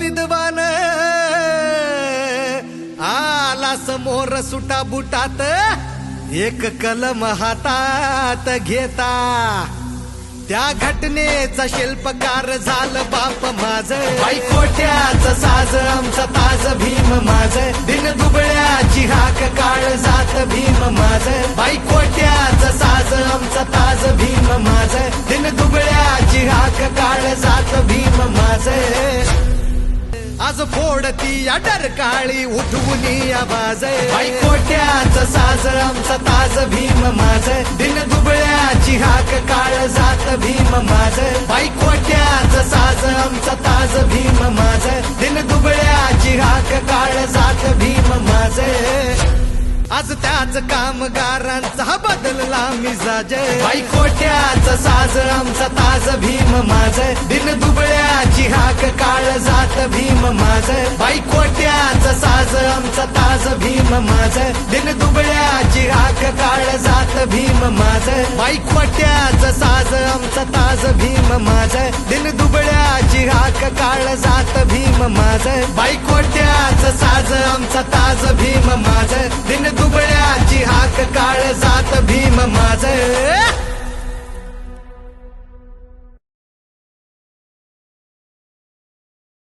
विद्वान आला समोर सुटा बुटात एक कलम हातात घेता त्या घटनेचा शिल्पकार झालं बाप माझ बाईकोट्याचं साज आमचा ताज भीम माझ दिन दुबळ्याची हाक काळ जात भीम माझ बाईकोट्याचं साज आमचा ताज भीम माझ दिन दुबळ्याची हाक काळ जात भीम माझ आज फोडती या डरकाळी उठवून आवाज बाईकोट्याचं साज आमचा ताज भीम माझ दिन दुबळ्याची हाक काळ जात भीम माझ बाईकोट्याचं साज आमचा ताज भीम माझ दिन दुबळ्याची हाक काळ जात भीम माझ आज त्याच कामगारांचा बदलला मिजाज बाईकोट्याचं साज आमचा ताज भीम माझ दिन दुबळ्याची हाक काळ जात भीम माझ बाईकोट्याचं साज आमचा ताज भीम माझ दिन दुबळ्याची हाक काळ जात भीम माझ बाईकोट्याचं साज आमचा ताज भीम माझ दिन दुबळ्याची हाक काळ जात भीम माझ बाईकोट्याचं साज आमचा ताज भीम माझ दिन दुबळ्याची हाक काळ जात